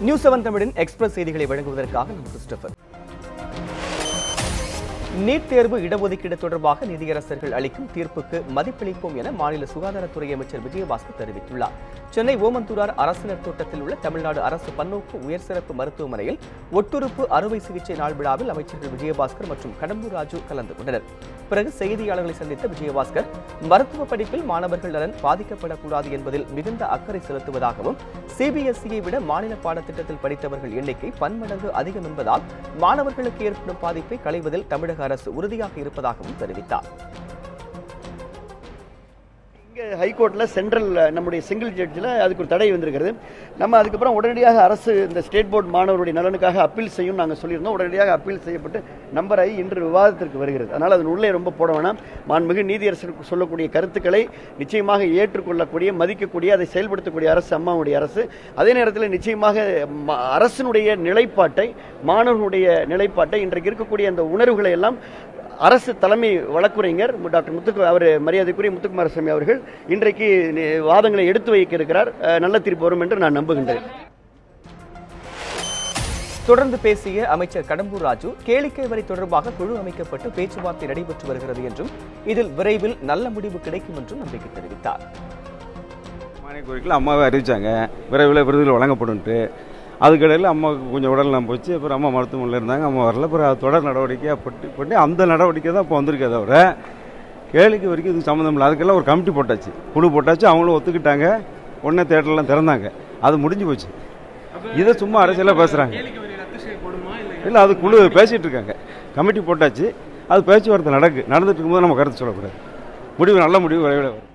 News 7 தமிழின் express செய்திகளை வழங்குவதற்காக நான் கிறிஸ்டோபர். நீட் தேர்வு இடஒதுக்கீடு தொடர்பாக நீதியரசர்கள் அளிக்கும் தீர்ப்புக்கு மதிப்பளிப்போம் என மாநில சுகாதாரத்துறை அமைச்சர் விஜயபாஸ்கர் தெரிவித்துள்ளார். சென்னை ஓமந்தூரார் அரசினர் தோட்டத்தில் உள்ள தமிழ்நாடு அரசு பன்னோக்கு உயர் சிறப்பு மருத்துவமனையில் ஒட்டுறுப்பு அறுவை சிகிச்சை நாள் விழாவில் அமைச்சர்கள் விஜயபாஸ்கர் மற்றும் கடம்பூர் ராஜு கலந்து கொண்டனர். பிறகு செய்தியாளர்களை சந்தித்த விஜயபாஸ்கர் மருத்துவ படிப்பில் மாணவர்கள் நலன் பாதிக்கப்படக்கூடாது என்பதில் மிகுந்த அக்கறை செலுத்துவதாகவும் சிபிஎஸ்இயை விட மாநில பாடத்திட்டத்தில் படித்தவர்கள் எண்ணிக்கை பன்மடங்கு அதிகம் என்பதால் மாணவர்களுக்கு ஏற்படும் பாதிப்பை களைவதில் தமிழக அரசு உறுதியாக இருப்பதாகவும் தெரிவித்தார். ஹைகோர்ட்ல சென்ட்ரல் நம்முடைய சிங்கிள் ஜட்ஜில் அதுக்கு ஒரு தடை வந்திருக்கிறது. நம்ம அதுக்கப்புறம் உடனடியாக அரசு இந்த ஸ்டேட் போர்டு மாணவருடைய நலனுக்காக அப்பீல் செய்யும் நாங்கள் சொல்லியிருந்தோம். உடனடியாக அப்பீல் செய்யப்பட்டு நம்பர் ஆகி இன்று விவாதத்திற்கு வருகிறது. அதனால் அதன் உள்ளே ரொம்ப போட வேணாம். மாண்புமிகு நீதியரசருக்கு சொல்லக்கூடிய கருத்துக்களை நிச்சயமாக ஏற்றுக்கொள்ளக்கூடிய மதிக்கக்கூடிய அதை செயல்படுத்தக்கூடிய அரசு அம்மாவுடைய அரசு. அதே நேரத்தில் நிச்சயமாக அரசினுடைய நிலைப்பாட்டை மாணவர்களுடைய நிலைப்பாட்டை இன்றைக்கு இருக்கக்கூடிய அந்த உணர்வுகளை எல்லாம் அரசு தலைமை வழக்குரைஞர் டாக்டர் அவர் மரியாதைக்குரிய முத்துக்குமாரசாமி அவர்கள் இன்றைக்கு வாதங்களை எடுத்து வைக்க இருக்கிறார். நல்ல தீர்ப்பு வரும் என்று நான் நம்புகின்றேன். தொடர்ந்து பேசிய அமைச்சர் கடம்பூர் ராஜு கேளிக்கை வரி தொடர்பாக குழு அமைக்கப்பட்டு பேச்சுவார்த்தை நடைபெற்று வருகிறது என்றும் இதில் விரைவில் நல்ல முடிவு கிடைக்கும் என்றும் நம்பிக்கை தெரிவித்தார். அம்மாவை அறிவிச்சாங்க விரைவில் விருதுகள் வழங்கப்படும். அதுக்கிடையில் அம்மாவுக்கு கொஞ்சம் உடல்நலம் போச்சு. அப்புறம் அம்மா மருத்துவமனையில் இருந்தாங்க, அம்மா வரல. அப்புறம் தொடர் நடவடிக்கையாக பண்ணி அந்த நடவடிக்கை தான் இப்போ வந்திருக்கு. தவிர கேளிக்கை வரைக்கும் இதுக்கு சம்மந்தம் இல்லை. அதுக்கெல்லாம் ஒரு கமிட்டி போட்டாச்சு, குழு போட்டாச்சு. அவங்களும் ஒத்துக்கிட்டாங்க. உடனே தேட்டர்லாம் திறந்தாங்க. அது முடிஞ்சு போச்சு. இதை சும்மா அரசியலாக பேசுகிறாங்க. இல்லை, அது குழு பேசிகிட்டு இருக்காங்க. கமிட்டி போட்டாச்சு. அது பேச்சுவார்த்தை நடந்துட்டு இருக்கும்போது நம்ம கருத்து சொல்லக்கூடாது. முடிவு நல்ல முடிவு விரைவில் வரும்.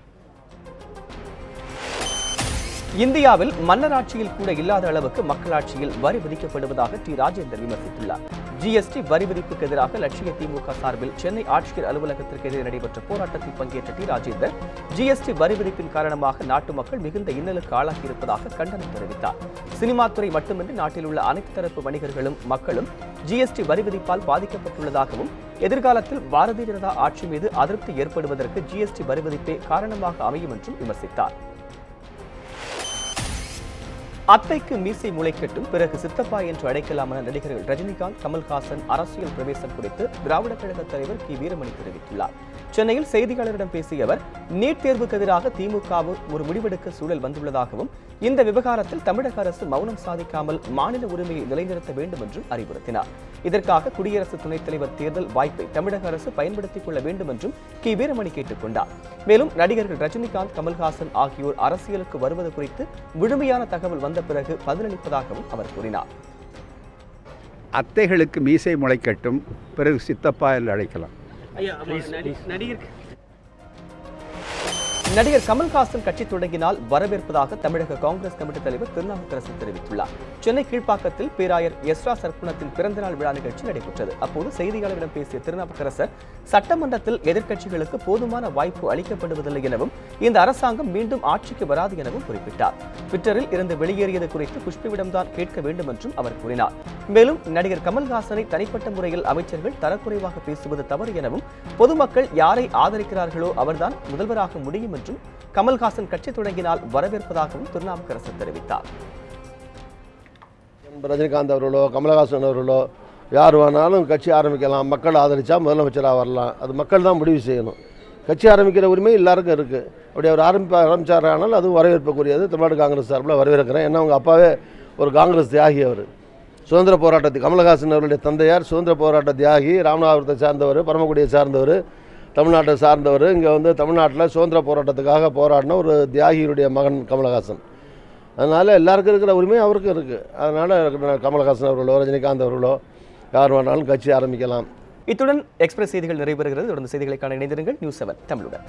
இந்தியாவில் மன்னராட்சியில் கூட இல்லாத அளவுக்கு மக்களாட்சியில் வரி விதிக்கப்படுவதாக டி ராஜேந்தர் விமர்சித்துள்ளார். ஜிஎஸ்டி வரி விதிப்புக்கு எதிராக லட்சிய திமுக சார்பில் சென்னை ஆட்சியர் அலுவலகத்திற்கு எதிரே நடைபெற்ற போராட்டத்தில் பங்கேற்ற டி ராஜேந்தர் ஜிஎஸ்டி வரி விதிப்பின் காரணமாக நாட்டு மக்கள் மிகுந்த இன்னலுக்கு ஆளாகியிருப்பதாக கண்டனம் தெரிவித்தார். சினிமா துறை மட்டுமின்றி நாட்டில் உள்ள அனைத்து தரப்பு வணிகர்களும் மக்களும் ஜிஎஸ்டி வரி விதிப்பால் பாதிக்கப்பட்டுள்ளதாகவும் எதிர்காலத்தில் பாரதிய ஜனதா ஆட்சி மீது அதிருப்தி ஏற்படுவதற்கு ஜிஎஸ்டி வரி விதிப்பே காரணமாக அமையும் என்றும் விமர்சித்தார். அத்தைக்கு மீசை முளைக்கட்டும், பிறகு சித்தப்பா என்று அழைக்கலாம் என நடிகர்கள் ரஜினிகாந்த், கமல்ஹாசன் அரசியல் பிரவேசம் குறித்து திராவிட கழக தலைவர் கி வீரமணி தெரிவித்துள்ளார். சென்னையில் செய்தியாளர்களிடம் பேசிய அவர் நீட் தேர்வுக்கு எதிராக திமுகவும் ஒரு முடிவெடுக்க சூழல் வந்துள்ளதாகவும் இந்த விவகாரத்தில் தமிழக அரசு மௌனம் சாதிக்காமல் மாநில உரிமையை நிலைநிறுத்த வேண்டும் என்றும் அறிவுறுத்தினார். இதற்காக குடியரசு துணைத் தலைவர் தேர்தல் வாய்ப்பை தமிழக அரசு பயன்படுத்திக் கொள்ள வேண்டும் என்றும் கி வீரமணி கேட்டுக் கொண்டார். மேலும் நடிகர்கள் ரஜினிகாந்த், கமல்ஹாசன் ஆகியோர் அரசியலுக்கு வருவது குறித்து முழுமையான தகவல் வந்த பிறகு பதிலளிப்பதாகவும் அவர் கூறினார். அத்தைகளுக்கு மீசை முளைக்கட்டும், பிறகு சித்தப்பா என்று அழைக்கலாம். நடிகர் கமல்ஹாசன் கட்சி தொடங்கினால் வரவேற்பதாக தமிழக காங்கிரஸ் கமிட்டி தலைவர் திருநாவுக்கரசு தெரிவித்துள்ளார். சென்னை கீழ்ப்பாக்கத்தில் பேராயர் எஸ்ரா சர்க்குணத்தின் பிறந்தநாள் விழா நிகழ்ச்சி நடைபெற்றது. அப்போது செய்தியாளர்களிடம் பேசிய திருநாவுக்கரசர் சட்டமன்றத்தில் எதிர்க்கட்சிகளுக்கு போதுமான வாய்ப்பு அளிக்கப்படுவதில்லை எனவும் இந்த அரசாங்கம் மீண்டும் ஆட்சிக்கு வராது எனவும் குறிப்பிட்டார். ட்விட்டரில் இருந்து வெளியேறியது குறித்து புஷ்பவிடம்தான் கேட்க வேண்டும் என்றும் அவர் கூறினார். மேலும் நடிகர் கமல்ஹாசனை தனிப்பட்ட முறையில் அமைச்சர்கள் தரக்குறைவாக பேசுவது தவறு எனவும் பொதுமக்கள் யாரை ஆதரிக்கிறார்களோ அவர்தான் முதல்வராக முடியும் என்றும் கமல்ஹாசன் கட்சி தொடங்கினால் வரவேற்பதாகவும் திருநாவுக்கரசு தெரிவித்தார். ரஜினிகாந்த் அவர்களோ கமல்ஹாசன் அவர்களோ யார் வேணாலும் கட்சி ஆரம்பிக்கலாம். மக்கள் ஆதரிச்சா முதலமைச்சராக வரலாம். அது மக்கள் தான் முடிவு செய்யணும். கட்சி ஆரம்பிக்கிற உரிமை எல்லாருக்கும் இருக்குது. அப்படி அவர் ஆரம்பிச்சாரானால் அதுவும் வரவேற்புக்குரியது. தமிழ்நாடு காங்கிரஸ் சார்பில் வரவேற்கிறேன். ஏன்னா அவங்க அப்பாவே ஒரு காங்கிரஸ் தியாகி. அவர் சுதந்திர போராட்டத்துக்கு கமல்ஹாசன் அவருடைய தந்தையார் சுதந்திர போராட்ட தியாகி, ராமநாதபுரத்தை சார்ந்தவர், பரமக்குடியை சார்ந்தவர், தமிழ்நாட்டை சார்ந்தவர். இங்கே தமிழ்நாட்டில் சுதந்திர போராட்டத்துக்காக போராடின ஒரு தியாகியுடைய மகன் கமல்ஹாசன். அதனால் எல்லாருக்கும் இருக்கிற உரிமை அவருக்கும் இருக்குது. அதனால் கமல்ஹாசன் அவர்களோ ரஜினிகாந்த் அவர்களோ யார் வேணாலும் கட்சி ஆரம்பிக்கலாம். இத்துடன் எக்ஸ்பிரஸ் செய்திகள் நிறைவேறுகிறது. தொடர்ந்து செய்திகளை காண இணைந்திருங்கள். நியூஸ் 7 தமிழுடன்.